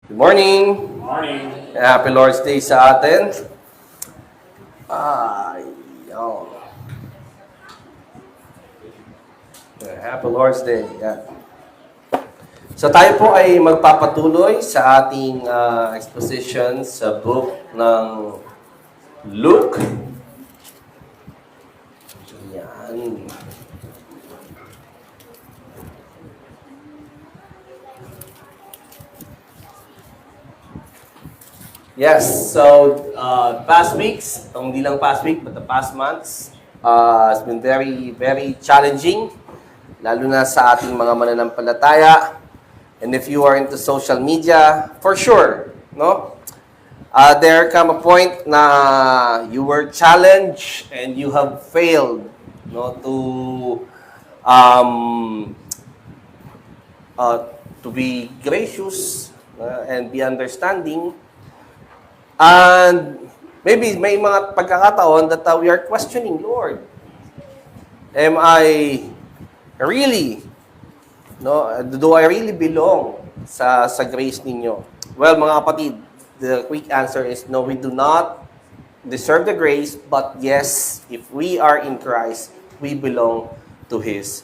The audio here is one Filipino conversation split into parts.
Good morning! Morning. Happy Lord's Day sa atin. Yun. Happy Lord's Day. Yeah. So tayo po ay magpapatuloy sa ating exposition sa book ng Luke. Yan. Yes, so past weeks, hindi lang past week, but the past months, has been very, very challenging, lalo na sa ating mga mananampalataya. And if you are into social media, for sure, no? There come a point na you were challenged and you have failed, no, to be gracious and be understanding. And maybe may mga pagkakataon that we are questioning, Lord, am I really, no? Do I really belong sa grace ninyo? Well, mga kapatid, the quick answer is no, we do not deserve the grace, but yes, if we are in Christ, we belong to His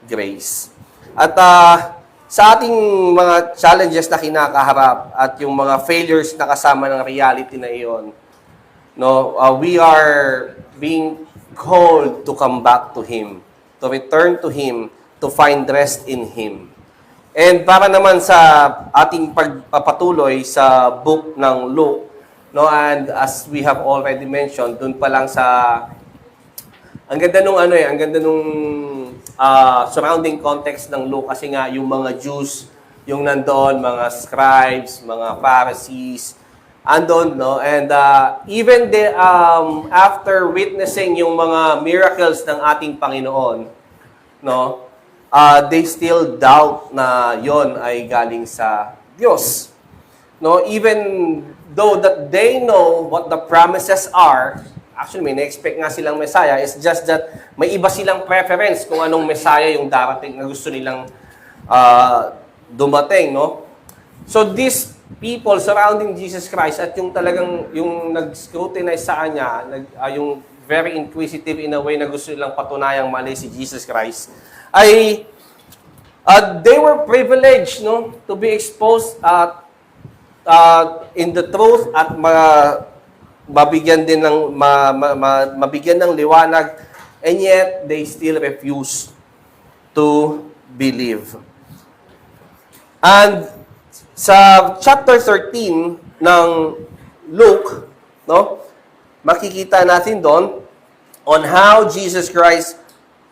grace. At sa ating mga challenges na kinakaharap at yung mga failures na kasama ng reality na iyon, no, we are being called to come back to Him, to return to Him, to find rest in Him. And para naman sa ating pagpapatuloy sa book ng Luke, no, and as we have already mentioned, dun pa lang sa ang ganda nung surrounding context ng Luke kasi nga yung mga Jews, yung nandoon, mga scribes, mga Pharisees, andon, no? And even after witnessing yung mga miracles ng ating Panginoon, no? They still doubt na yon ay galing sa Diyos. No, even though that they know what the promises are, actually may na-expect nga silang Messiah, it's just that may iba silang preference kung anong Messiah yung darating na gusto nilang dumating, no? So these people surrounding Jesus Christ at yung talagang yung nag-scrutinize sa kanya, yung very inquisitive in a way na gusto nilang patunayang mali si Jesus Christ, ay they were privileged, no, to be exposed in the truth at mabigyan din ng mabigyan ng liwanag, and yet they still refuse to believe. And sa chapter 13 ng Luke, no, makikita natin doon on how Jesus Christ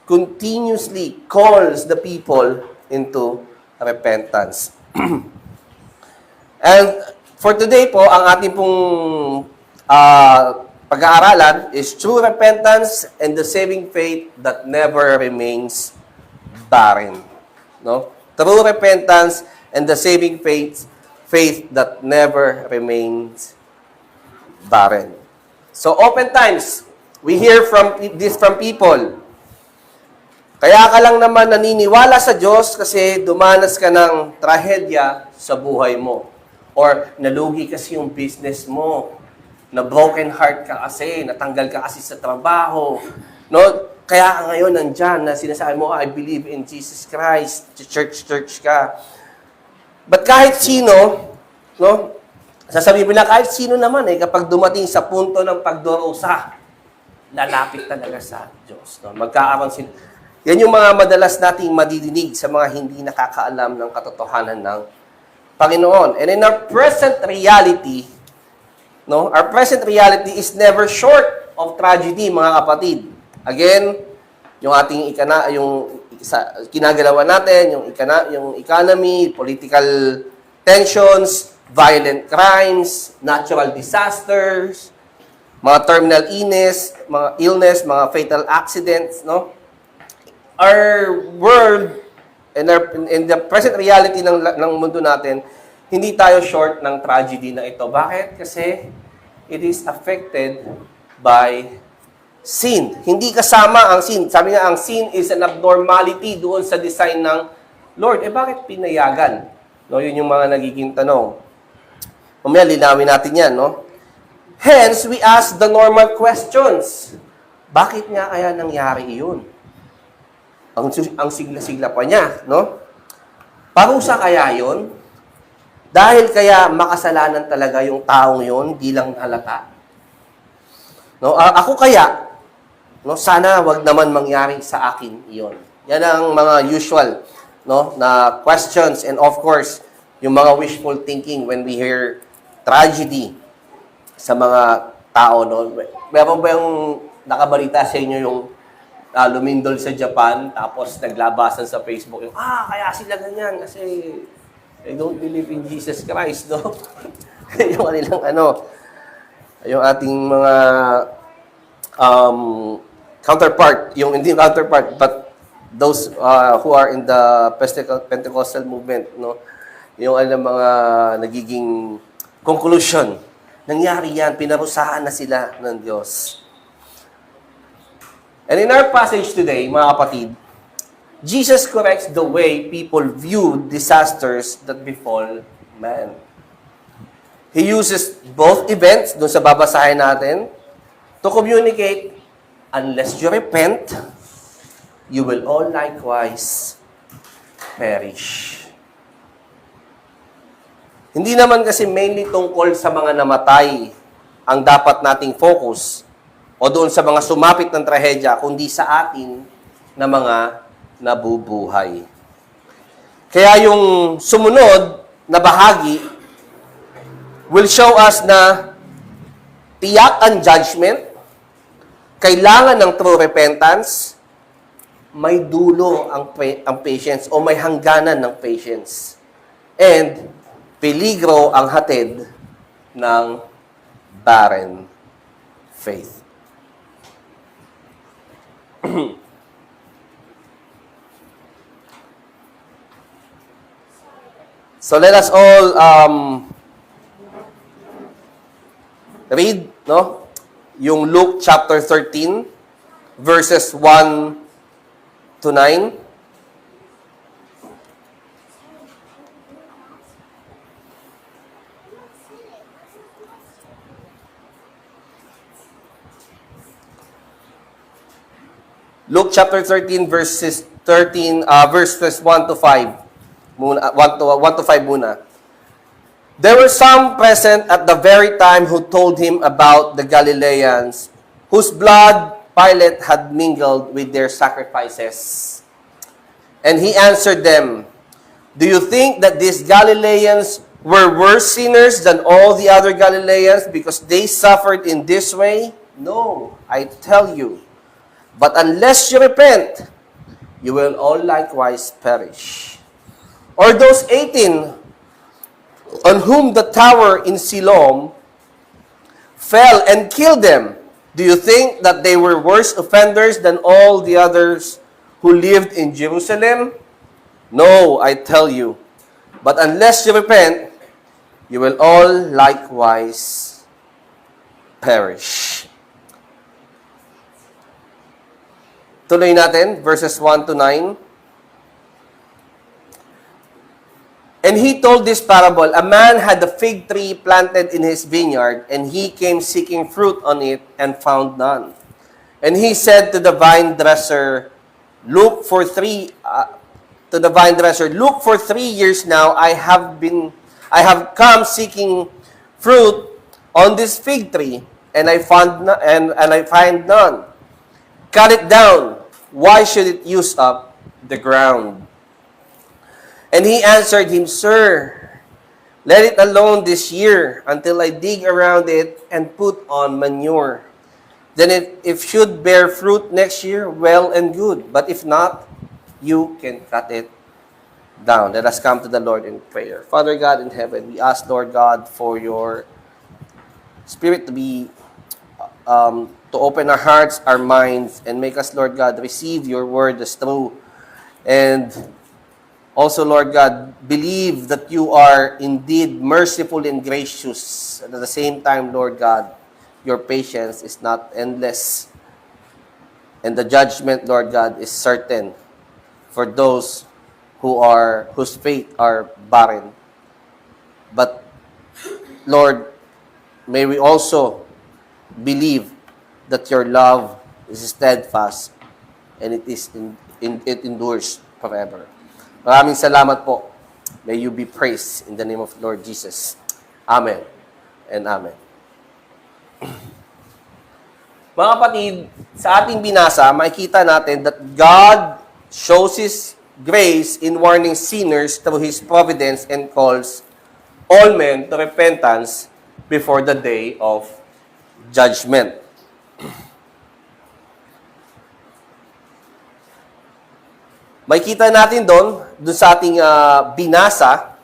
continuously calls the people into repentance. And for today po, ang ating pong pag-aaralan is true repentance and the saving faith that never remains barren. No? True repentance and the saving faith that never remains barren. So oftentimes, we hear this from people. Kaya ka lang naman naniniwala sa Diyos kasi dumanas ka ng trahedya sa buhay mo. Or nalugi kasi yung business mo. Na broken heart ka kasi, natanggal ka kasi sa trabaho. No? Kaya ka ngayon nandyan na sinasabi mo, I believe in Jesus Christ. Church ka. But kahit sino, no? Sasabihin mo na kahit sino naman kapag dumating sa punto ng pagdurusa, lalapit talaga sa Diyos. No? Magkaaroon sila. Yan yung mga madalas nating madidinig sa mga hindi nakakaalam ng katotohanan ng Panginoon. And in our present reality, no, our present reality is never short of tragedy, mga kapatid. Again, yung ating kinagalawan natin, yung economy, political tensions, violent crimes, natural disasters, mga terminal illness, mga fatal accidents, no? Our world and in the present reality ng mundo natin, hindi tayo short ng tragedy na ito. Bakit? Kasi it is affected by sin. Hindi kasama ang sin. Sabi nga, ang sin is an abnormality doon sa design ng Lord. Bakit pinayagan? No, yun yung mga nagiging tanong. Mamaya, linawin natin yan, no? Hence, we ask the normal questions. Bakit nga kaya nangyari iyon? Ang sigla-sigla pa niya, no? Parusa kaya yon? Dahil kaya makasalanan talaga yung taong yon, di lang halata. No, ako kaya, no, sana wag naman mangyari sa akin iyon. Yan ang mga usual, no, na questions, and of course, yung mga wishful thinking when we hear tragedy sa mga tao, no. Meron ba yung nakabalita sa inyo yung lumindol sa Japan, tapos naglabasan sa Facebook yung, kaya sila ganyan kasi they don't believe in Jesus Christ, no? Yung kanilang yung ating mga counterpart, yung hindi counterpart, but those who are in the Pentecostal movement, no? Yung mga nagiging conclusion. Nangyari yan, pinarusahan na sila ng Diyos. And in our passage today, mga kapatid, Jesus corrects the way people view disasters that befall man. He uses both events, dun sa babasahin natin, to communicate, unless you repent, you will all likewise perish. Hindi naman kasi mainly tungkol sa mga namatay ang dapat nating focus o doon sa mga sumapit ng trahedya, kundi sa atin na mga nabubuhay. Kaya yung sumunod na bahagi will show us na tiyak ang judgment, kailangan ng true repentance, may dulo ang patience o may hangganan ng patience. And peligro ang hatid ng barren faith. So let us all read, no? Yung Luke chapter 13 verses 1 to 9. Luke chapter 13 verses 1 to 5. 1 to 5 muna. There were some present at the very time who told him about the Galileans whose blood Pilate had mingled with their sacrifices. And he answered them, "Do you think that these Galileans were worse sinners than all the other Galileans because they suffered in this way? No, I tell you. But unless you repent, you will all likewise perish. Or those 18 on whom the tower in Siloam fell and killed them, do you think that they were worse offenders than all the others who lived in Jerusalem? No, I tell you. But unless you repent, you will all likewise perish." Tuloy natin, verses 1 to 9. And he told this parable, a man had a fig tree planted in his vineyard, and he came seeking fruit on it and found none. And he said to the vine dresser, look for 3 years now I have come seeking fruit on this fig tree, and I find none. Cut it down. Why should it use up the ground? And he answered him, Sir, let it alone this year until I dig around it and put on manure. Then if should bear fruit next year, well and good. But if not, you can cut it down. Let us come to the Lord in prayer. Father God in heaven, we ask, Lord God, for your Spirit to be to open our hearts, our minds, and make us, Lord God, receive your word as true. And also, Lord God, believe that you are indeed merciful and gracious. And at the same time, Lord God, your patience is not endless. And the judgment, Lord God, is certain for those whose faith are barren. But Lord, may we also believe that your love is steadfast and it endures forever. Maraming salamat po. May you be praised in the name of Lord Jesus. Amen and amen. Mga kapatid, sa ating binasa, makikita natin that God shows His grace in warning sinners through His providence and calls all men to repentance before the day of judgment. Makikita natin doon sa ating binasa,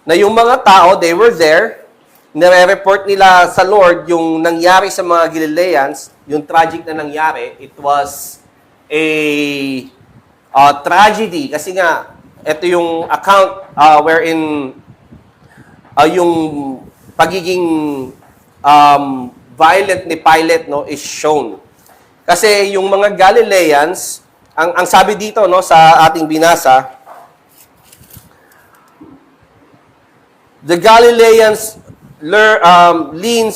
na yung mga tao, they were there, nire-report nila sa Lord yung nangyari sa mga Galileans, yung tragic na nangyari. It was a tragedy kasi nga ito yung account wherein yung pagiging violent ni Pilate, no, is shown. Kasi yung mga Galileans, ang sabi dito, no, sa ating binasa, the Galileans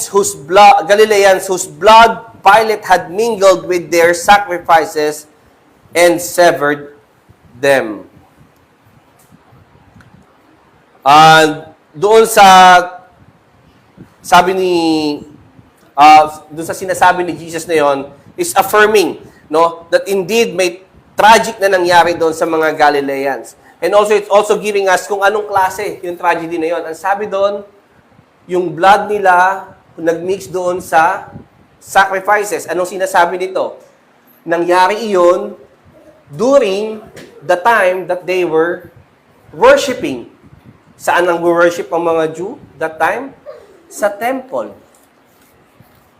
whose blood Pilate had mingled with their sacrifices and severed them. Doon sa sabi doon sa sinasabi ni Jesus na yon is affirming, no, that indeed may tragic na nangyari doon sa mga Galileans. And also, it's also giving us kung anong klase yung tragedy na yon. Ang sabi doon, yung blood nila nagmix doon sa sacrifices. Anong sinasabi nito? Nangyari iyon during the time that they were worshiping. Saan ang worship ang mga Jew that time? Sa temple.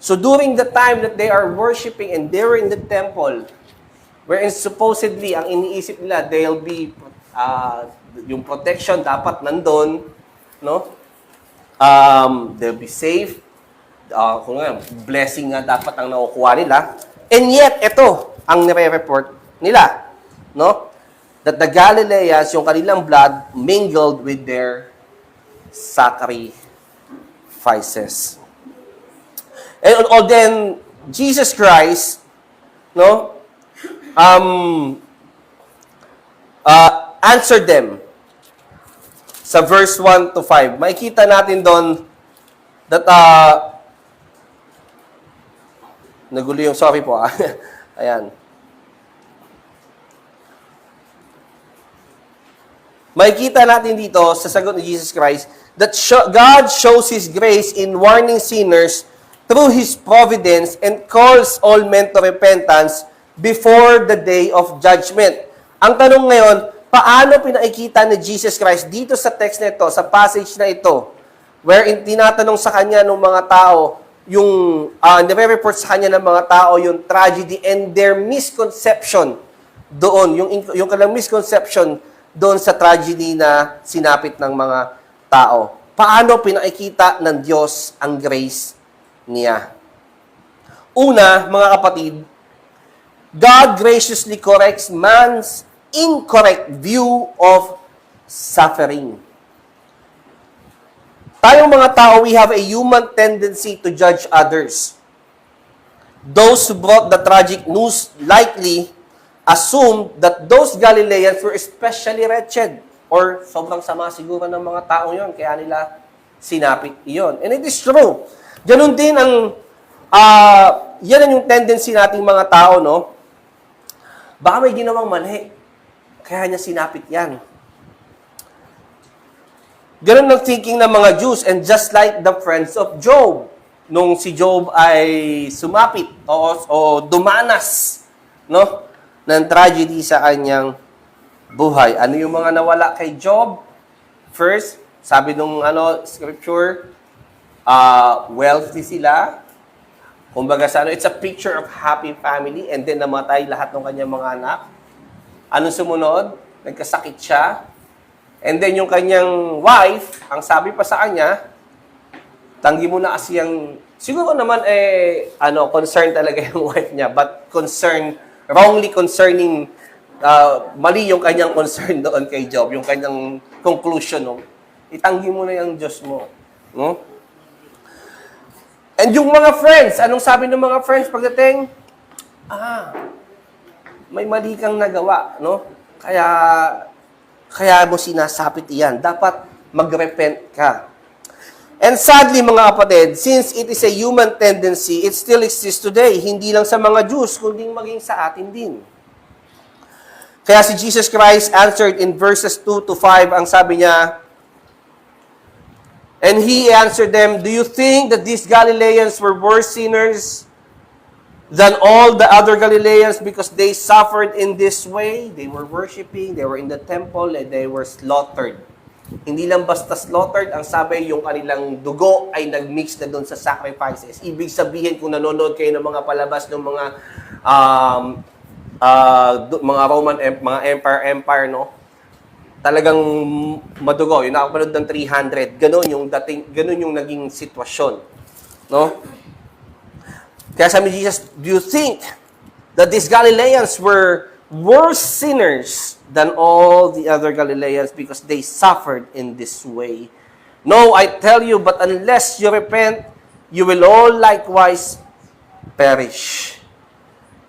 So during the time that they are worshiping and they were in the temple, wherein supposedly ang iniisip nila, they'll be, yung protection dapat nandun, no? They'll be safe. Kung nga, blessing nga dapat ang nakukuha nila. And yet, ito ang nire-report nila. No? That the Galileans, yung kanilang blood, mingled with their sacrifices. And then, Jesus Christ, no, answered them. Sa verse 1 to 5, makikita natin doon that, nagulo yung, sorry po, ayan. Makikita natin dito sa sagot ni Jesus Christ that God shows His grace in warning sinners through His providence and calls all men to repentance before the day of judgment. Ang tanong ngayon, paano pinakikita ni Jesus Christ dito sa text na ito, sa passage na ito, wherein tinatanong sa Kanya ng mga tao, yung nire-report sa Kanya ng mga tao, yung tragedy and their misconception doon, yung kanilang misconception doon sa tragedy na sinapit ng mga tao. Paano pinakikita ng Diyos ang grace niya? Una, mga kapatid, God graciously corrects man's incorrect view of suffering. Tayong mga tao, we have a human tendency to judge others. Those who brought the tragic news likely assumed that those Galileans were especially wretched or sobrang sama siguro ng mga tao yon, kaya nila sinapit iyon. And it is true. Ganun din ang yan yung tendency nating mga tao, no? Baka may ginawang mali. Kaya niya sinapit yan. Ganun ang thinking ng mga Jews. And just like the friends of Job, nung si Job ay sumapit o dumanas, no, ng tragedy sa kanyang buhay. Ano yung mga nawala kay Job? First, sabi nung scripture, wealthy sila. Kumbaga it's a picture of happy family, and then namatay lahat ng kanyang mga anak. Anong sumunod? Nagkasakit siya. And then yung kanyang wife, ang sabi pa sa kanya, tanggi mo na kasi yung, siguro naman concerned talaga yung wife niya, but wrongly concerning, mali yung kanyang concern doon kay Job, yung kanyang conclusion, no? Itanggi mo na yung Diyos mo. No? And yung mga friends, anong sabi ng mga friends pagdating? May mali kang nagawa, no? Kaya mo sinasapit iyan. Dapat mag-repent ka. And sadly, mga kapatid, since it is a human tendency, it still exists today. Hindi lang sa mga Jews, kundi maging sa atin din. Kaya si Jesus Christ answered in verses 2 to 5, ang sabi niya, and He answered them, do you think that these Galileans were worse sinners than all the other Galileans because they suffered in this way? They were worshiping, they were in the temple, and they were slaughtered. Hindi lang basta slaughtered, ang sabi yung kanilang dugo ay nag-mix na doon sa sacrifices. Ibig sabihin, kung nanonood kayo ng mga palabas ng mga Roman, mga empire, no? Talagang madugo. Yung nakapanood ng 300, ganun yung naging sitwasyon. No? Kaya sabi ni Jesus, do you think that these Galileans were worse sinners than all the other Galileans because they suffered in this way? No, I tell you, but unless you repent, you will all likewise perish.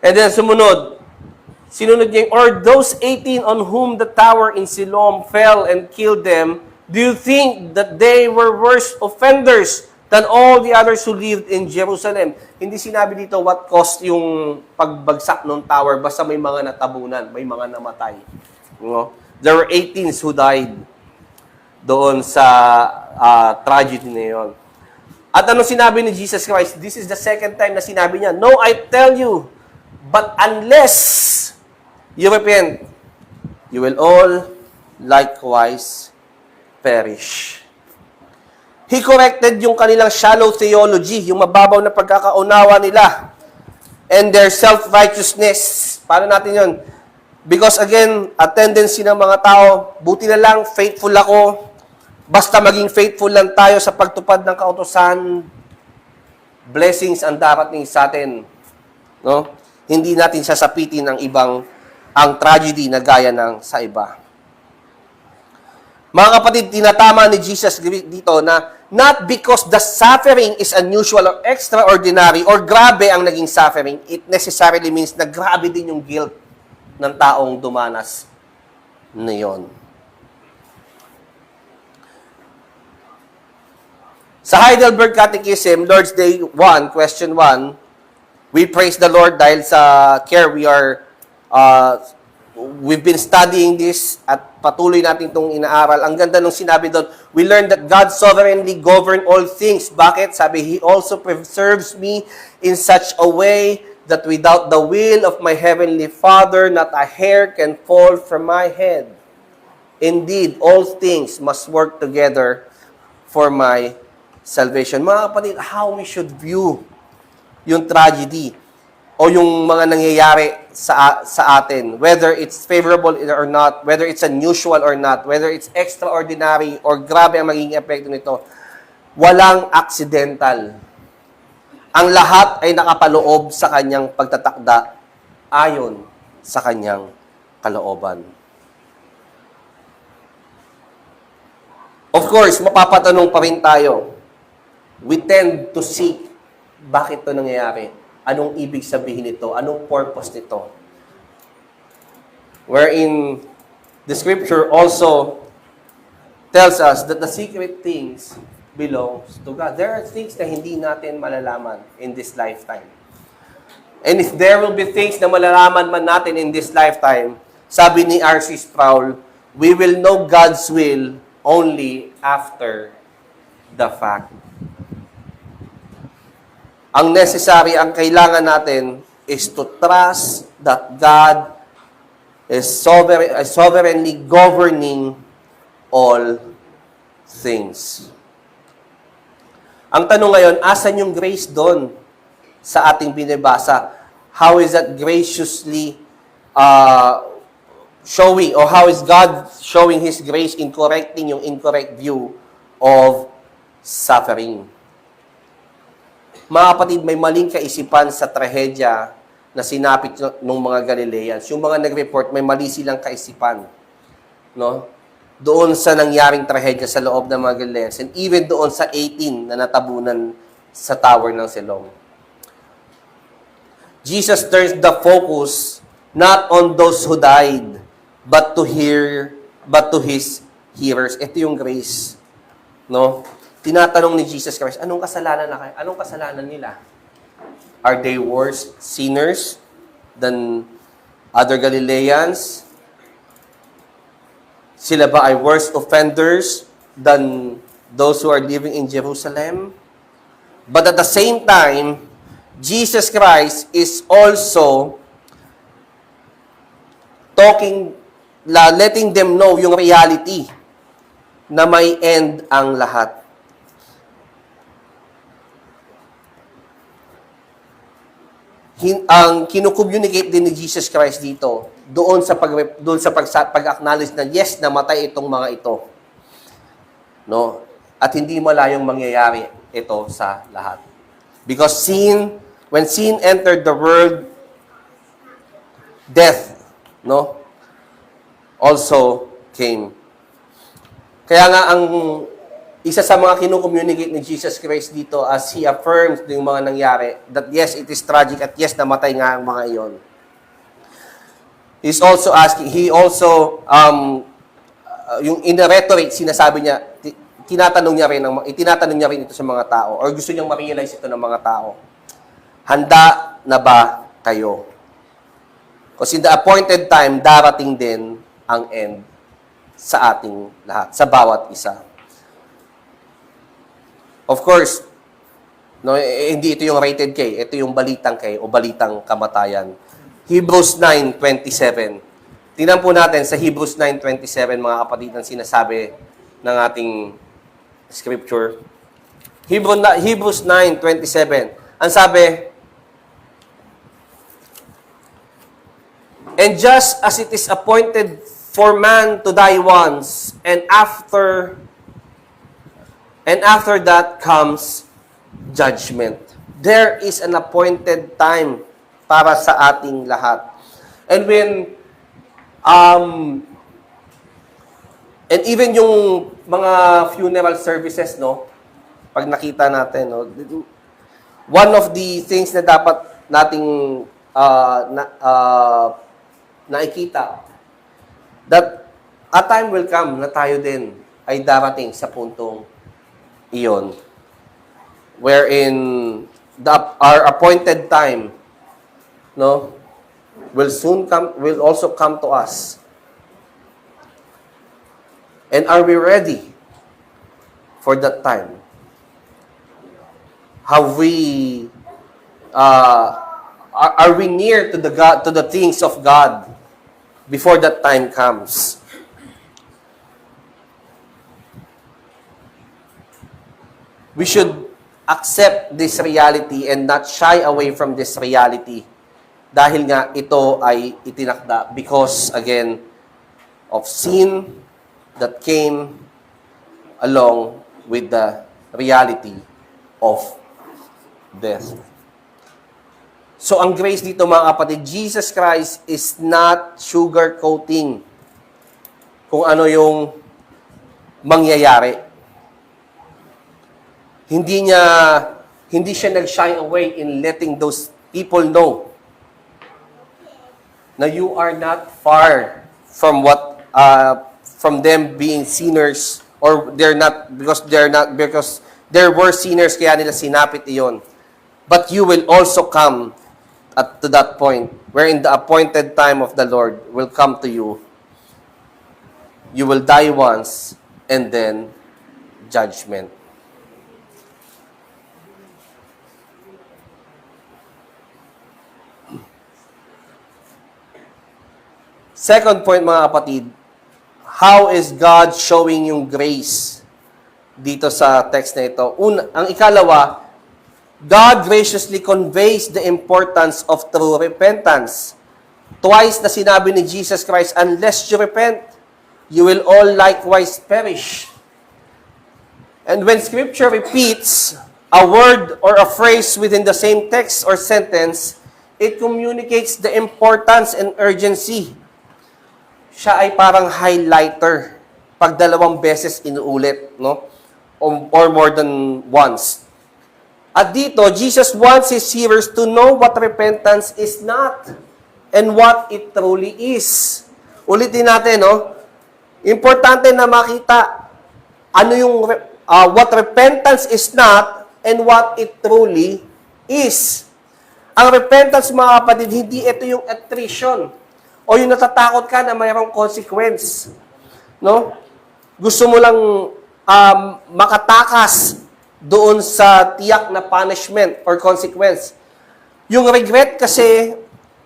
And then sinunod niya, or those 18 on whom the tower in Siloam fell and killed them, do you think that they were worse offenders than all the others who lived in Jerusalem? Hindi sinabi dito what caused yung pagbagsak ng tower, basta may mga natabunan, may mga namatay. No? There were 18 who died doon sa tragedy na yun. At ano sinabi ni Jesus Christ? This is the second time na sinabi niya, no, I tell you, but unless you repent, you will all likewise perish. He corrected yung kanilang shallow theology, yung mababaw na pagkakaunawa nila, and their self-righteousness. Paano natin yun? Because again, a tendency ng mga tao, buti na lang, faithful ako, basta maging faithful lang tayo sa pagtupad ng kautusan, blessings ang darating sa atin. No? Hindi natin sasapitin ang tragedy na gaya ng sa iba. Mga kapatid, tinatama ni Jesus dito na not because the suffering is unusual or extraordinary or grabe ang naging suffering, it necessarily means na grabe din yung guilt ng taong dumanas na yun. Sa Heidelberg Catechism, Lord's Day 1, question 1, we praise the Lord dahil sa care we've been studying this at patuloy natin itong inaaral. Ang ganda nung sinabi doon, we learned that God sovereignly govern all things. Bakit? Sabi, He also preserves me in such a way that without the will of my heavenly Father, not a hair can fall from my head. Indeed, all things must work together for my salvation. Mga kapatid, how we should view yung tragedy o yung mga nangyayari sa atin, whether it's favorable or not, whether it's unusual or not, whether it's extraordinary or grabe ang magiging epekto nito, walang accidental. Ang lahat ay nakapaloob sa kanyang pagtatakda ayon sa kanyang kalooban. Of course, mapapatanong pa rin tayo. We tend to seek, bakit ito nangyayari? Anong ibig sabihin nito? Anong purpose nito? Wherein the scripture also tells us that the secret things belongs to God. There are things na hindi natin malalaman in this lifetime. And if there will be things na malalaman man natin in this lifetime, sabi ni R.C. Sproul, we will know God's will only after the fact. Ang necessary, ang kailangan natin is to trust that God is sovereignly governing all things. Ang tanong ngayon, asan yung grace doon sa ating binibasa? How is that graciously showing, or how is God showing His grace in correcting yung incorrect view of suffering? Mga kapatid, may maling kaisipan sa trahedya na sinapit ng mga Galileans. Yung mga nag-report, may mali silang kaisipan. No? Doon sa nangyaring trahedya sa loob ng mga Galileans. And even doon sa 18 na natabunan sa Tower ng Siloam. Jesus turns the focus not on those who died, but to his hearers. Ito yung grace. No? Tinatanong ni Jesus Christ, anong kasalanan nila? Are they worse sinners than other Galileans? Sila ba ay worse offenders than those who are living in Jerusalem? But at the same time, Jesus Christ is also letting them know yung reality na may end ang lahat. Ang kinu-communicate din ni Jesus Christ dito, doon sa pag-acknowledge na yes, namatay itong mga ito. No? At hindi malayong mangyayari ito sa lahat. Because when sin entered the world, death, no, also came. Kaya nga ang isa sa mga kinu-communicate ni Jesus Christ dito as He affirms yung mga nangyari, that yes, it is tragic at yes, namatay nga ang mga iyon. He also, yung in the rhetoric, sinasabi niya, itinatanong niya rin ito sa mga tao, or gusto niyang ma-realize ito ng mga tao. Handa na ba kayo? Because in the appointed time, darating din ang end sa ating lahat, sa bawat isa. Of course, no, hindi ito yung rated K, ito yung balitang K o balitang kamatayan. Hebrews 9:27. Tingnan po natin sa Hebrews 9:27, mga kapatid, ang sinasabi ng ating scripture. Hebrews 9:27. Ang sabi, and just as it is appointed for man to die once, and after that comes judgment. There is an appointed time para sa ating lahat. And and even yung mga funeral services, no, pag nakita natin, no, one of the things na dapat nating nakikita, that a time will come na tayo din ay darating sa puntong iyon, wherein our appointed time, no, will also come to us. And are we ready for that time? Are we near to the things of God before that time comes? We should accept this reality and not shy away from this reality. Dahil nga ito ay itinakda because, again, of sin that came along with the reality of death. So, ang grace dito, mga kapatid, Jesus Christ is not sugarcoating kung ano yung mangyayari. Hindi siya nag-shy away in letting those people know na you are not far from from them being sinners, or because there were sinners kaya nila sinapit iyon. But you will also come to that point wherein the appointed time of the Lord will come to you. You will die once and then judgment. Second point, mga kapatid, how is God showing yung grace dito sa text na ito? Ang ikalawa, God graciously conveys the importance of true repentance. Twice na sinabi ni Jesus Christ, unless you repent, you will all likewise perish. And when Scripture repeats a word or a phrase within the same text or sentence, it communicates the importance and urgency. Siya ay parang highlighter pag dalawang beses inuulit, no? Or more than once. At dito, Jesus wants His hearers to know what repentance is not and what it truly is. Ulitin natin, no? Importante na makita ano yung what repentance is not and what it truly is. Ang repentance, mga kapatid, hindi ito yung attrition o yung natatakot ka na mayroong consequence. No? Gusto mo lang makatakas doon sa tiyak na punishment or consequence. Yung regret kasi,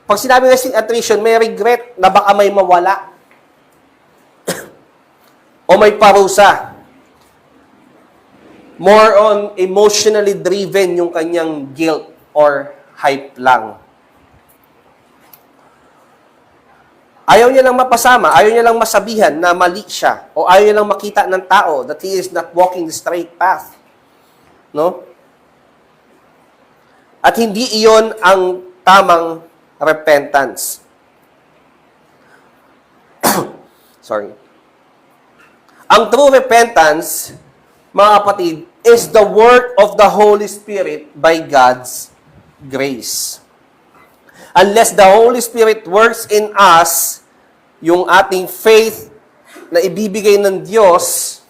pag sinabi ng attrition, may regret na baka may mawala. O may parusa. More on emotionally driven yung kanyang guilt or hype lang. Ayaw niya lang mapasama, ayaw niya lang masabihan na mali siya, o ayaw niya lang makita ng tao that he is not walking the straight path. No? At hindi iyon ang tamang repentance. Sorry. Ang true repentance, mga kapatid, is the work of the Holy Spirit by God's grace. Unless the Holy Spirit works in us, yung ating faith na ibibigay ng Diyos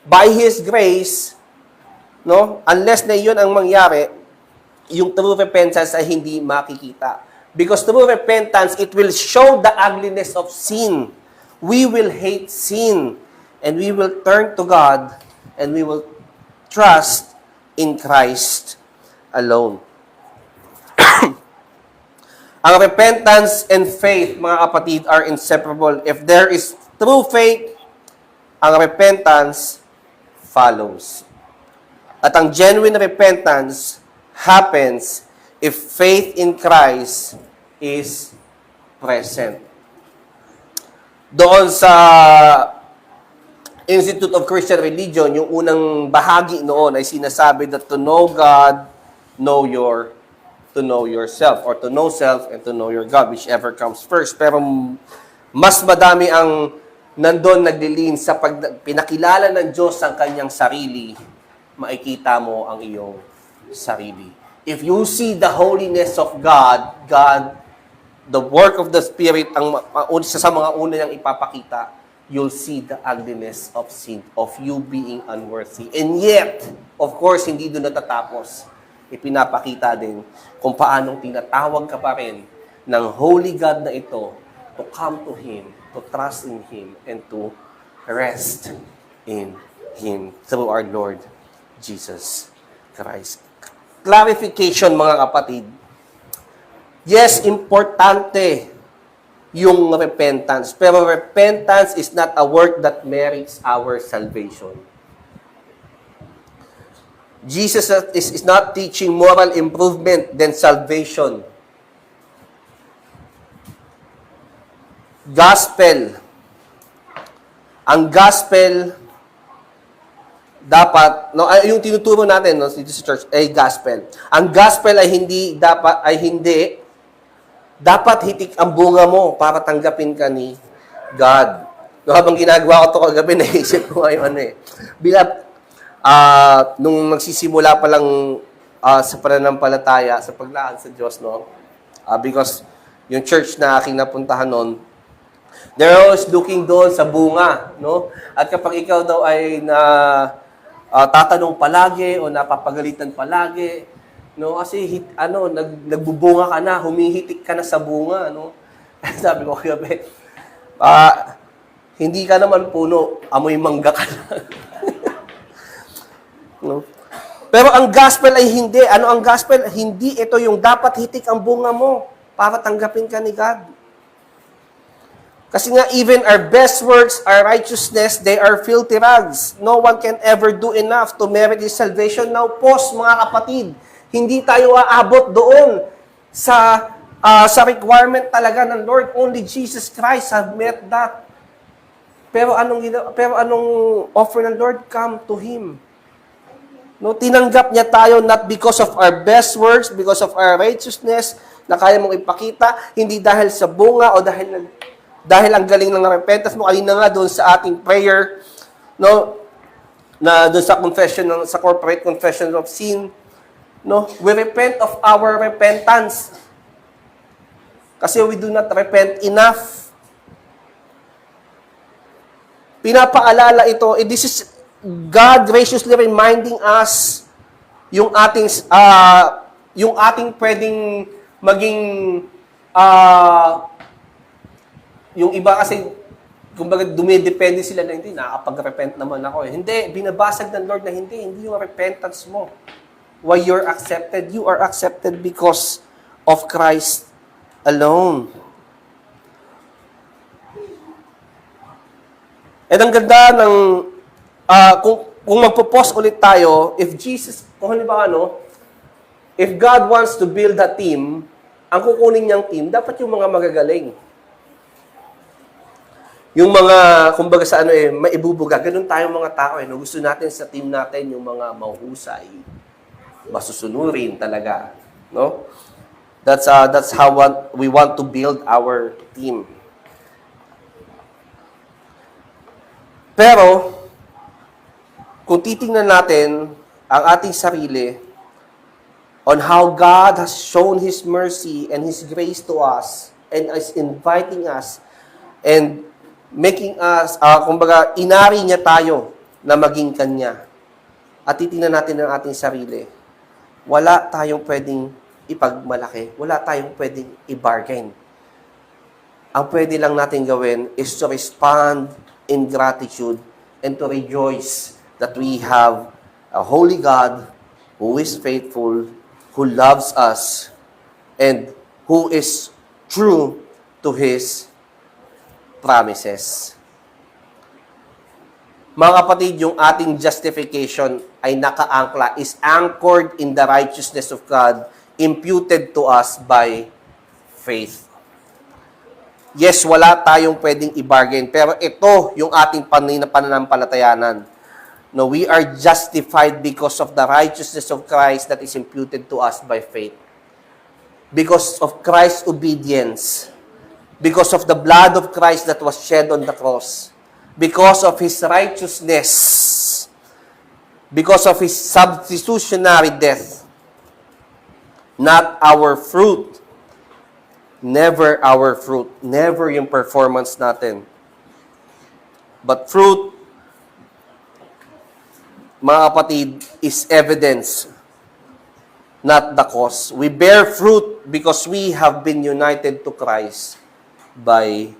by His grace, no? Unless na yun ang mangyari, yung true repentance ay hindi makikita. Because true repentance, it will show the ugliness of sin. We will hate sin. And we will turn to God and we will trust in Christ alone. Ang repentance and faith, mga kapatid, are inseparable. If there is true faith, ang repentance follows. At ang genuine repentance happens if faith in Christ is present. Doon sa Institute of Christian Religion, yung unang bahagi noon ay sinasabi that to know God, to know yourself, or to know self and to know your God, whichever comes first. Pero mas madami ang nandun naglilin sa pinakilala ng Diyos ang kanyang sarili, makikita mo ang iyong sarili. If you see the holiness of God, the work of the Spirit, ang isa sa mga una niyang ipapakita, you'll see the ugliness of sin, of you being unworthy. And yet, of course, hindi doon natatapos. Ipinapakita din kung paanong tinatawag ka pa rin ng Holy God na ito to come to Him, to trust in Him, and to rest in Him through our Lord Jesus Christ. Clarification, mga kapatid. Yes, importante yung repentance. Pero repentance is not a work that merits our salvation. Jesus is not teaching moral improvement than salvation. Gospel. Ang gospel dapat, yung tinuturo natin dito sa church ay gospel. Ang gospel ay hindi dapat hitik ang bunga mo para tanggapin ka ni God. No, habang ginagawa ko ito kagabi, naisip ko ngayon nung nagsisimula pa lang sa pananampalataya, sa paglaan sa Diyos, no? Because yung church na aking napuntahan noon, they're always looking doon sa bunga, no? At kapag ikaw daw ay tatanong palagi o napapagalitan palagi, no, kasi nagbubunga ka na, humihitik ka na sa bunga, no. Sabi ko kagabi, hindi ka naman puno, amoy mangga ka na. No. Pero ang gospel ay hindi. Ano ang gospel? Hindi ito yung dapat hitik ang bunga mo para tanggapin ka ni God. Kasi nga, even our best works, our righteousness, they are filthy rags. No one can ever do enough to merit His salvation. Now, pause, mga kapatid. Hindi tayo aabot doon sa requirement talaga ng Lord. Only Jesus Christ have met that. Pero anong offer ng Lord? Come to Him. No, tinanggap niya tayo not because of our best works, because of our righteousness na kaya mong ipakita, hindi dahil sa bunga o dahil ang galing ng repentance mo. Kanina nga doon sa ating prayer, no, na doon sa confession, sa corporate confession of sin, No? We repent of our repentance. Kasi we do not repent enough. Pinapaalala ito, this is God graciously reminding us yung ating pwedeng maging yung iba kasi kumbaga dumidepende sila na hindi nakakapag-repent naman ako eh. Hindi, binabasag ng Lord na hindi yung repentance mo. Why you're accepted? You are accepted because of Christ alone. And ang ganda ng kung magpo-pause ulit tayo, if Jesus, kung halimbawa if God wants to build a team, ang kukunin niyang team, dapat yung mga magagaling. Yung mga, kumbaga sa maibubuga, ganun tayong mga tao no? Gusto natin sa team natin yung mga mahuhusay, masusunurin talaga, no? That's how we want to build our team. Pero, kung titingnan natin ang ating sarili on how God has shown His mercy and His grace to us and is inviting us and making us, kumbaga, inari niya tayo na maging Kanya. At titingnan natin ang ating sarili. Wala tayong pwedeng ipagmalaki. Wala tayong pwedeng i-bargain. Ang pwede lang natin gawin is to respond in gratitude and to rejoice that we have a holy God who is faithful, who loves us, and who is true to His promises. Mga kapatid, yung ating justification ay nakaangkla, is anchored in the righteousness of God, imputed to us by faith. Yes, wala tayong pwedeng i-bargain, pero ito yung ating pananampalatayanan. No, we are justified because of the righteousness of Christ that is imputed to us by faith. Because of Christ's obedience. Because of the blood of Christ that was shed on the cross. Because of His righteousness. Because of His substitutionary death. Not our fruit. Never our fruit. Never yung performance natin. But fruit, mga kapatid, is evidence, not the cause. We bear fruit because we have been united to Christ by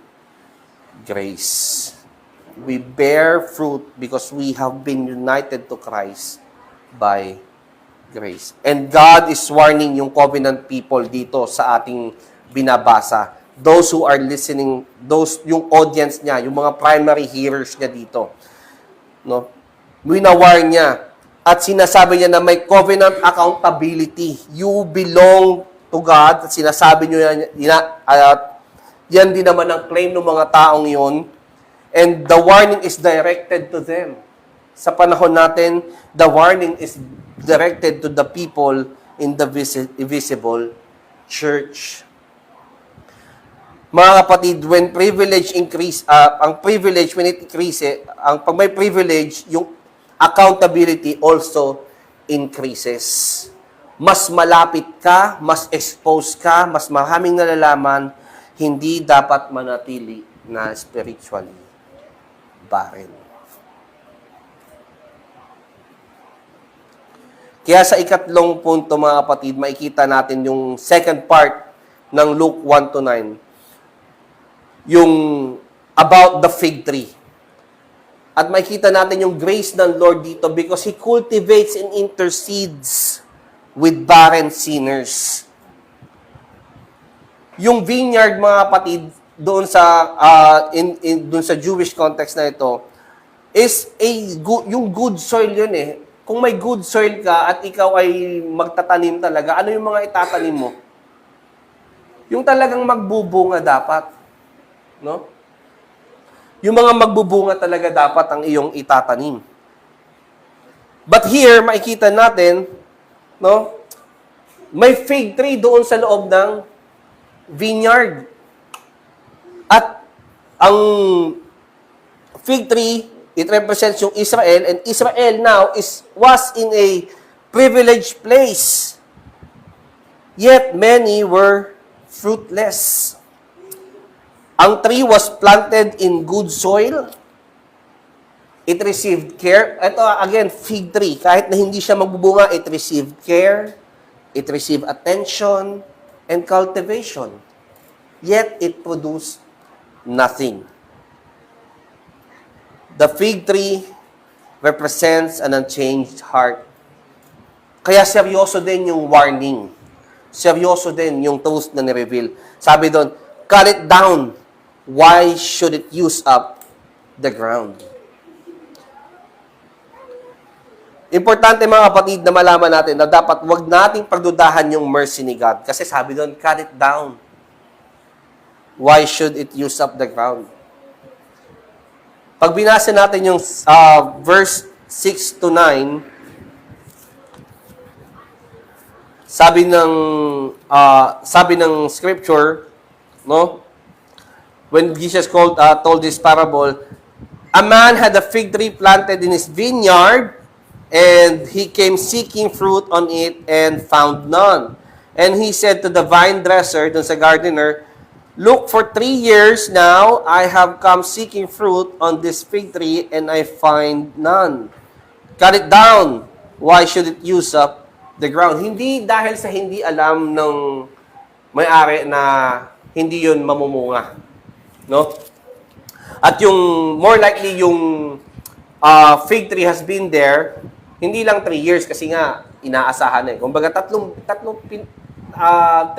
grace. We bear fruit because we have been united to Christ by grace. And God is warning yung covenant people dito sa ating binabasa. Those who are listening, yung audience niya, yung mga primary hearers niya dito. No? Winawar niya at sinasabi niya na may covenant accountability. You belong to God. At sinasabi niyo yan din naman ang claim ng mga taong yun. And the warning is directed to them. Sa panahon natin, the warning is directed to the people in the visible church. Mga kapatid, when privilege increase, ang privilege, when it increases, pag may privilege, yung accountability also increases. Mas malapit ka, mas exposed ka, mas maraming nalalaman, hindi dapat manatili na spiritually barren. Kaya sa ikatlong punto, mga kapatid, makikita natin yung second part ng Luke 1-9. Yung about the fig tree. At makikita natin yung grace ng Lord dito because He cultivates and intercedes with barren sinners. Yung vineyard, mga kapatid, doon sa doon sa Jewish context na ito, is yung good soil yun eh. Kung may good soil ka at ikaw ay magtatanim talaga, ano yung mga itatanim mo? Yung talagang magbubunga dapat. No? Yung mga magbubunga talaga dapat ang iyong itatanim. But here, makikita natin, no? May fig tree doon sa loob ng vineyard. At ang fig tree, it represents yung Israel, and Israel now was in a privileged place. Yet many were fruitless. Ang tree was planted in good soil. It received care. Ito again, fig tree. Kahit na hindi siya magbubunga, it received care, it received attention, and cultivation. Yet it produced nothing. The fig tree represents an unchanged heart. Kaya seryoso din yung warning. Seryoso din yung truth na ni-reveal. Sabi doon, cut it down. Why should it use up the ground? Importante mga kapatid na malaman natin na dapat wag nating pagdudahan yung mercy ni God. Kasi sabi doon, cut it down. Why should it use up the ground? Pag binasa natin yung verse 6 to 9, sabi ng scripture, no? When Jesus told this parable, a man had a fig tree planted in his vineyard, and he came seeking fruit on it and found none. And he said to the vine dresser, dun sa gardener, look, for 3 years now, I have come seeking fruit on this fig tree, and I find none. Cut it down. Why should it use up the ground? Hindi dahil sa hindi alam ng may-ari na hindi yun mamumunga. No? At yung, more likely, yung fig tree has been there, hindi lang 3 years kasi nga, inaasahan eh. Kumbaga, 3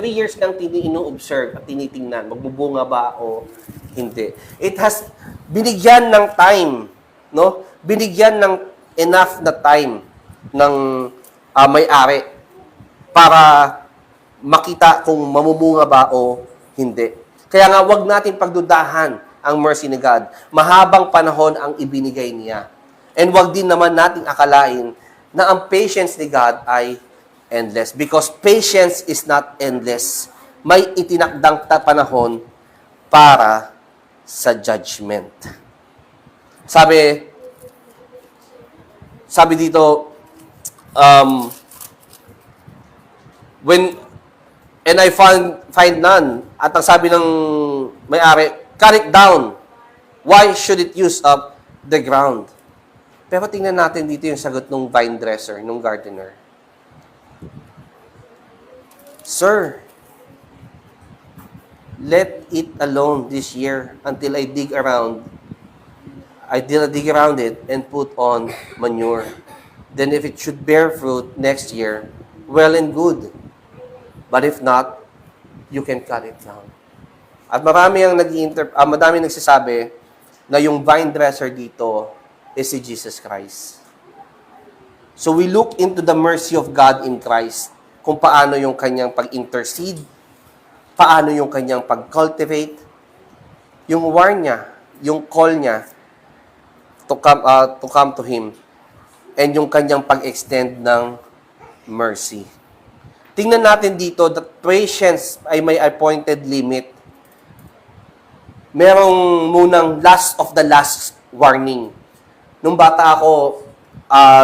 years lang ino-observe at tinitingnan, magbubunga ba o hindi. It has, binigyan ng time, no? Binigyan ng enough na time ng may-ari para makita kung mamumunga ba o hindi. Kaya nga, wag natin pagdudahan ang mercy ni God. Mahabang panahon ang ibinigay niya. And wag din naman nating akalain na ang patience ni God ay endless. Because patience is not endless. May itinakdang panahon para sa judgment. Sabi dito, and I find none. At ang sabi ng may-ari, cut it down. Why should it use up the ground? Pero tingnan natin dito yung sagot ng vine dresser, ng gardener. Sir, let it alone this year until I dig around it and put on manure. Then if it should bear fruit next year, well and good. But if not, you can cut it down. At marami nagsasabi na yung vine dresser dito is si Jesus Christ. So we look into the mercy of God in Christ, kung paano yung kanyang pag-intercede, paano yung kanyang pag-cultivate, yung warn niya, yung call niya to come to Him, and yung kanyang pag-extend ng mercy. Tingnan natin dito that patience ay may appointed limit. Merong munang last of the last warning. Nung bata ako,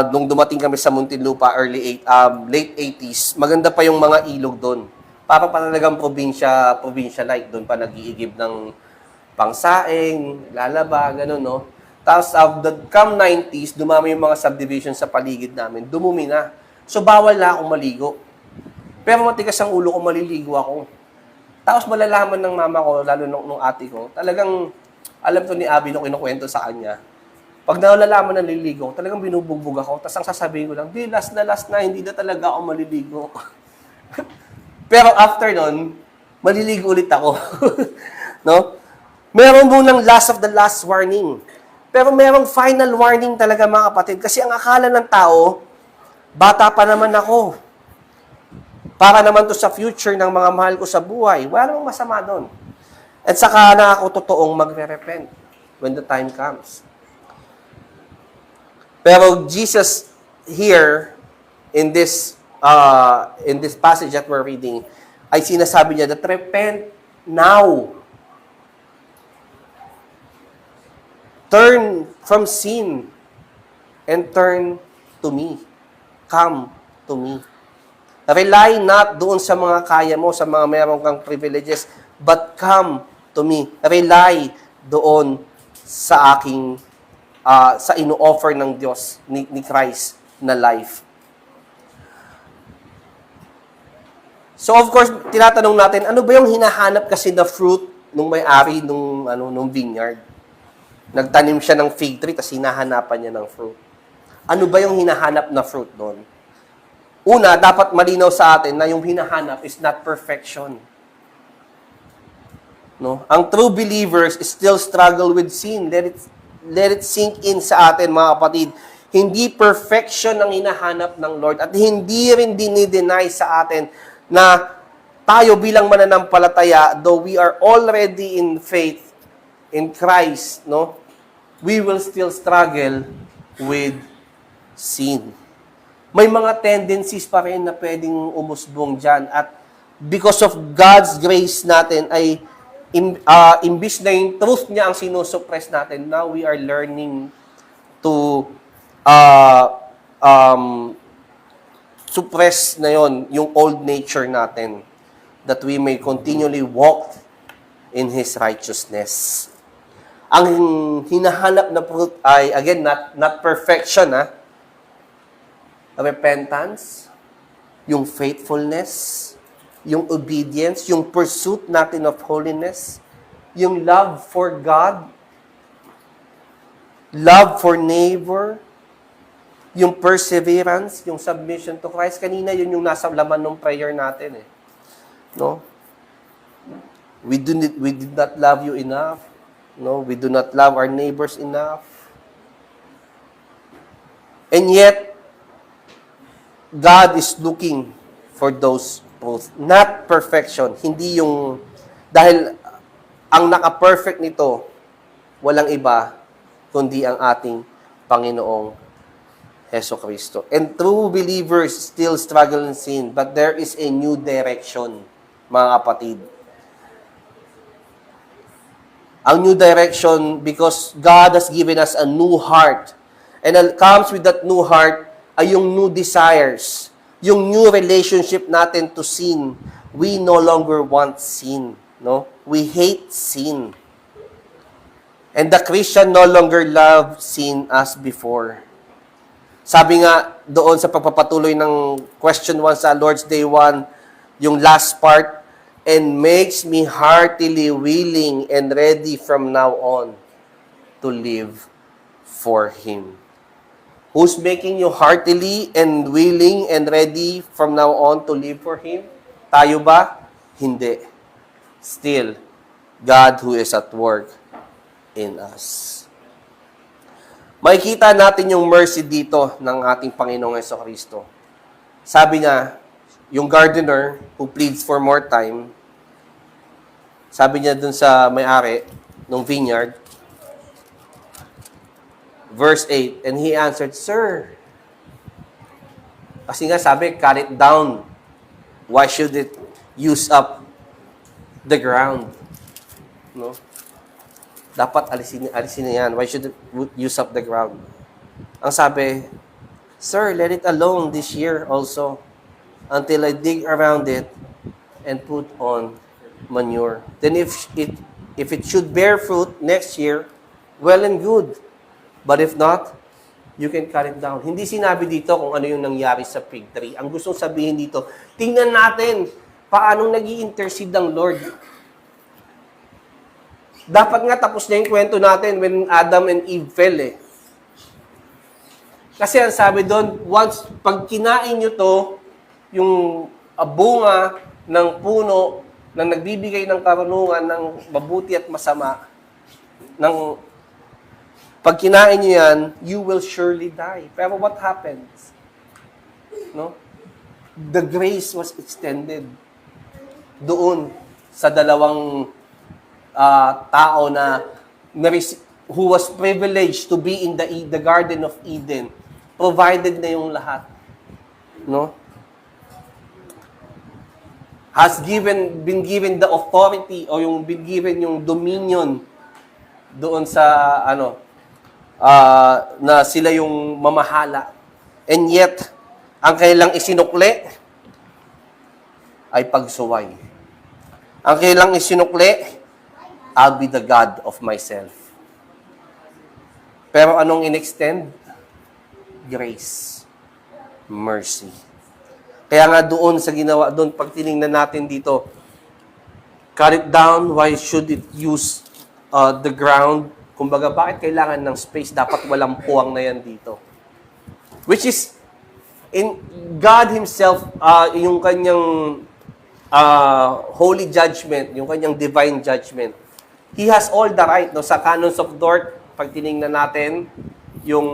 nung dumating kami sa Muntinlupa, late 80s, maganda pa yung mga ilog doon. Parang talagang probinsya-like. Doon pa nag-iigib ng pangsaing, lalaba, gano'n, no? Tapos, come 90s, dumami yung mga subdivision sa paligid namin. Dumumi na. So, bawal na akong maligo. Pero matigas ang ulo ko, maliligo ako. Tapos, malalaman ng mama ko, lalo nung ate ko, talagang, alam to ni Abby nung kinukwento sa kanya, pag nalalaman na naliligo, talagang binubugbog ako. Tapos ang sasabihin ko lang, last na, hindi na talaga ako maliligo. Pero after nun, maliligo ulit ako. No? Meron munang last of the last warning. Pero merong final warning talaga mga kapatid. Kasi ang akala ng tao, bata pa naman ako. Para naman to sa future ng mga mahal ko sa buhay. Wala namang masama doon. At saka na ako totoong magre-repent when the time comes. Pero Jesus here in this passage that we're reading ay sinasabi niya that repent now. Turn from sin and turn to me. Come to me. Rely not doon sa mga kaya mo, sa mga meron kang privileges, but come to me. Rely doon sa aking, sa ino-offer ng Diyos, ni Christ na life. So of course, tinatanong natin, ano ba yung hinahanap kasi na fruit nung may-ari nung vineyard? Nagtanim siya ng fig tree, tapos hinahanapan niya ng fruit. Ano ba yung hinahanap na fruit doon? Una, dapat malinaw sa atin na yung hinahanap is not perfection. No? Ang true believers still struggle with sin. Let it sink in sa atin, mga kapatid. Hindi perfection ang hinahanap ng Lord at hindi rin dinideny sa atin na tayo bilang mananampalataya, though we are already in faith in Christ, no? We will still struggle with sin. May mga tendencies pa rin na pwedeng umusbong dyan. At because of God's grace natin, ay imbis na yung truth niya ang sinusuppress natin, now we are learning to suppress na yon yung old nature natin, that we may continually walk in His righteousness. Ang hinahanap na fruit ay, again, not perfection, repentance, yung faithfulness, yung obedience, yung pursuit natin of holiness, yung love for God, love for neighbor, yung perseverance, yung submission to Christ. Kanina yun yung nasa laman ng prayer natin. No? We did not love you enough. No? We do not love our neighbors enough. And yet, God is looking for those both. Not perfection. Hindi yung, dahil ang naka-perfect nito, walang iba, kundi ang ating Panginoong Heso Kristo. And true believers still struggle in sin, but there is a new direction, mga kapatid. Ang new direction, because God has given us a new heart. And it comes with that new heart, ay yung new desires, yung new relationship natin to sin. We no longer want sin, no? We hate sin. And the Christian no longer loves sin as before. Sabi nga doon sa pagpapatuloy ng question 1 sa Lord's Day 1, yung last part, and makes me heartily willing and ready from now on to live for Him. Who's making you heartily and willing and ready from now on to live for Him? Tayo ba? Hindi. Still, God who is at work in us. Makikita natin yung mercy dito ng ating Panginoong Jesucristo. Sabi niya, yung gardener who pleads for more time, sabi niya dun sa may-ari ng vineyard, verse 8, and he answered, Sir, kasi nga sabi, cut it down. Why should it use up the ground? No? Dapat alisin na yan. Why should it use up the ground? Ang sabi, Sir, let it alone this year also, until I dig around it and put on manure. Then if it should bear fruit next year, well and good. But if not, you can cut it down. Hindi sinabi dito kung ano yung nangyari sa fig tree. Ang gustong sabihin dito, tingnan natin paanong nag-i-intercede ang Lord. Dapat nga tapos na yung kwento natin when Adam and Eve fell Kasi ang sabi doon, once pag kinain nyo to, yung bunga ng puno na nagbibigay ng karunungan ng mabuti at masama, pag kinain nyo yan, you will surely die. Pero what happens? No? The grace was extended doon sa dalawang tao who was privileged to be in the Garden of Eden. Provided na yung lahat. No? Been given the authority o been given yung dominion doon sa na sila yung mamahala. And yet, Ang kailang isinukli ay pagsuway. Ang kailang isinukli, I'll be the God of myself. Pero anong in-extend? Grace. Mercy. Kaya nga doon sa ginawa, doon pag tinignan natin dito, cut it down, why should it use the ground? Kumbaga, bakit kailangan ng space? Dapat walang puwang na yan dito. Which is, in God Himself, yung kanyang holy judgment, yung kanyang divine judgment, He has all the right. No? Sa Canons of Dort, pag tinignan natin, yung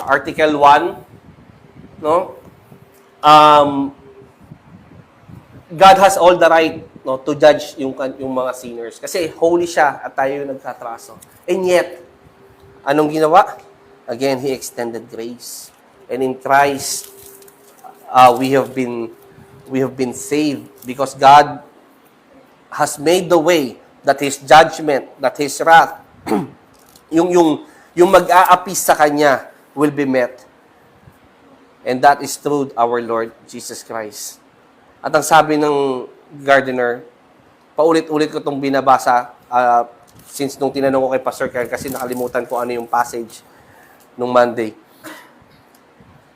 Article 1, no? God has all the right, no, to judge yung mga sinners. Kasi holy siya at tayo yung nagkatraso. And yet, anong ginawa? Again, He extended grace. And in Christ, we have been saved because God has made the way that His judgment, that His wrath, yung mag-aapis sa Kanya will be met. And that is through our Lord Jesus Christ. At ang sabi ng gardener, paulit-ulit ko itong binabasa since nung tinanong ko kay Pastor Kyle kasi nakalimutan ko ano yung passage nung Monday.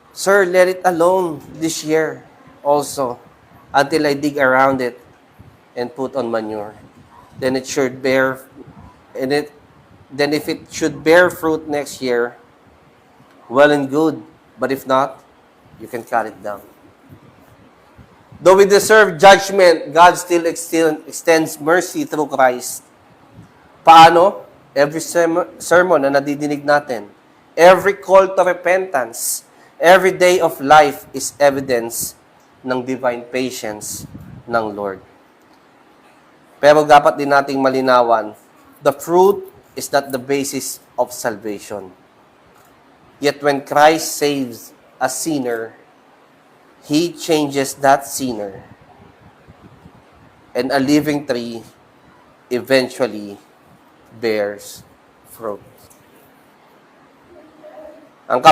Sir, let it alone this year also until I dig around it and put on manure. Then it should bear, then if it should bear fruit next year, well and good. But if not, you can cut it down. Though we deserve judgment, God still extends mercy through Christ. Paano? Every sermon na nadidinig natin, every call to repentance, every day of life is evidence ng divine patience ng Lord. Pero dapat din nating malinawan, the fruit is not the basis of salvation. Yet when Christ saves a sinner, He changes that sinner, and a living tree eventually bears fruit. Ang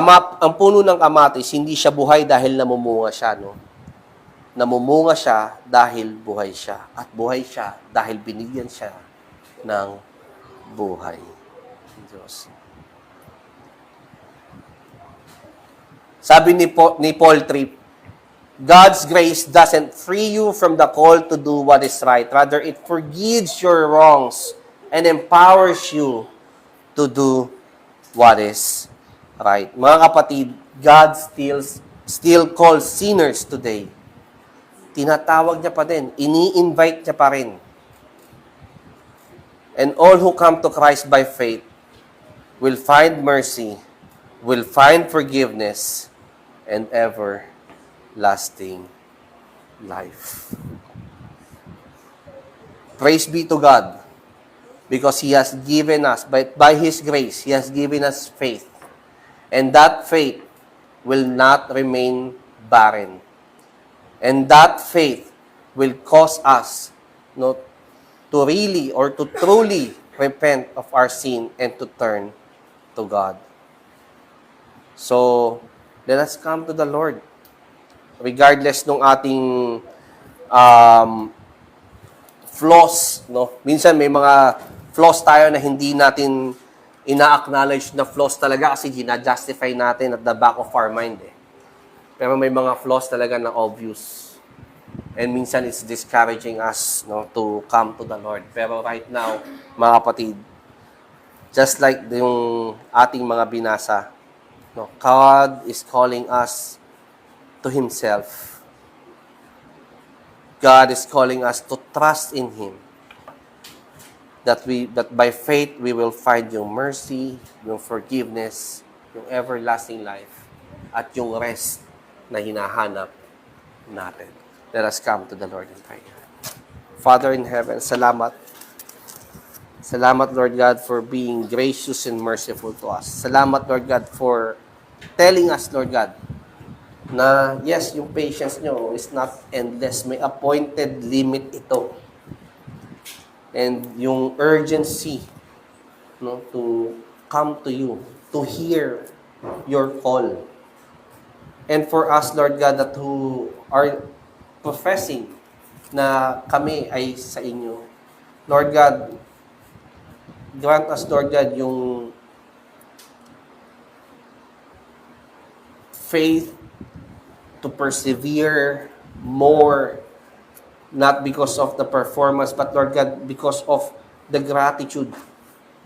puno ng kamatis, hindi siya buhay dahil namumunga siya, no? Namumunga siya dahil buhay siya. At buhay siya dahil binigyan siya ng buhay. Diyos. Sabi ni Paul Tripp, God's grace doesn't free you from the call to do what is right. Rather, it forgives your wrongs and empowers you to do what is right. Mga kapatid, God still calls sinners today. Tinatawag niya pa din. Ini-invite niya pa rin. And all who come to Christ by faith will find mercy, will find forgiveness, and everlasting life. Praise be to God, because He has given us, by His grace, He has given us faith. And that faith will not remain barren. And that faith will cause us to really or to truly repent of our sin and to turn to God. So, let us come to the Lord. Regardless ng ating flaws, no? Minsan may mga flaws tayo na hindi natin ina-acknowledge na flaws talaga kasi gina-justify natin at the back of our mind, eh. Pero may mga flaws talaga na obvious. And minsan it's discouraging us, no, to come to the Lord. Pero right now, mga kapatid, just like yung ating mga binasa, no, God is calling us to Himself. God is calling us to trust in Him. That by faith we will find yung mercy, yung forgiveness, yung everlasting life, at yung rest na hinahanap natin. Let us come to the Lord in prayer. Father in heaven, salamat. Salamat, Lord God, for being gracious and merciful to us. Salamat, Lord God, for telling us, Lord God, na yes, yung patience nyo is not endless. May appointed limit ito. And yung urgency, no, to come to you, to hear your call. And for us, Lord God, that who are professing na kami ay sa inyo. Lord God, grant us, Lord God, yung faith to persevere more, not because of the performance, but Lord God, because of the gratitude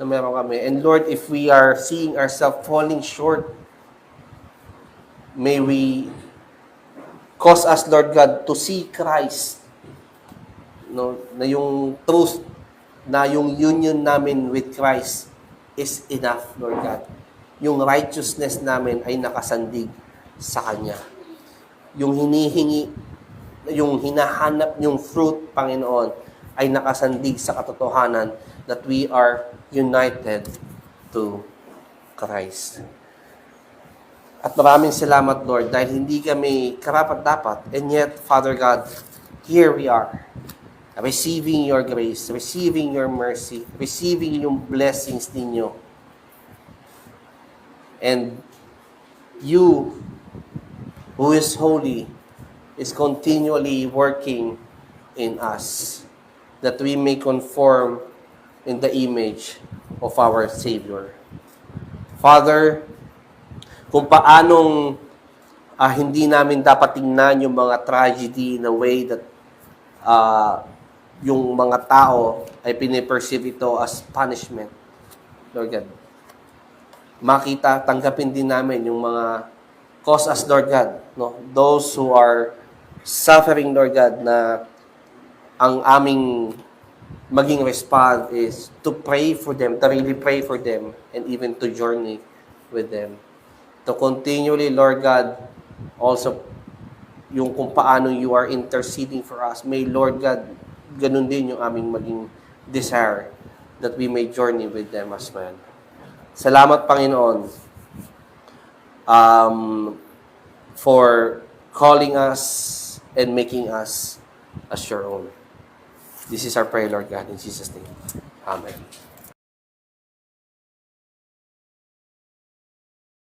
na meron kami. And Lord, if we are seeing ourselves falling short, may we cause us, Lord God, to see Christ, no, na yung truth, na yung union namin with Christ is enough, Lord God. Yung righteousness namin ay nakasandig sa Kanya. Yung hinihingi, yung hinahanap yung fruit, Panginoon, ay nakasandig sa katotohanan that we are united to Christ. At maraming salamat, Lord, dahil hindi kami karapat-dapat. And yet, Father God, here we are, receiving your grace, receiving your mercy, receiving yung blessings ninyo. And you, who is holy, is continually working in us, that we may conform in the image of our Savior. Father, kung paanong hindi namin dapat tingnan yung mga tragedy in a way that yung mga tao ay piniperceive ito as punishment. Lord God, tanggapin din namin yung mga cause us, Lord God, no? Those who are suffering, Lord God, na ang aming maging respond is to pray for them, to really pray for them, and even to journey with them. To continually, Lord God, also yung kung paano you are interceding for us. May, Lord God, ganun din yung aming maging desire that we may journey with them as well. Salamat, Panginoon, for calling us and making us as your own. This is our prayer, Lord God, in Jesus' name. Amen.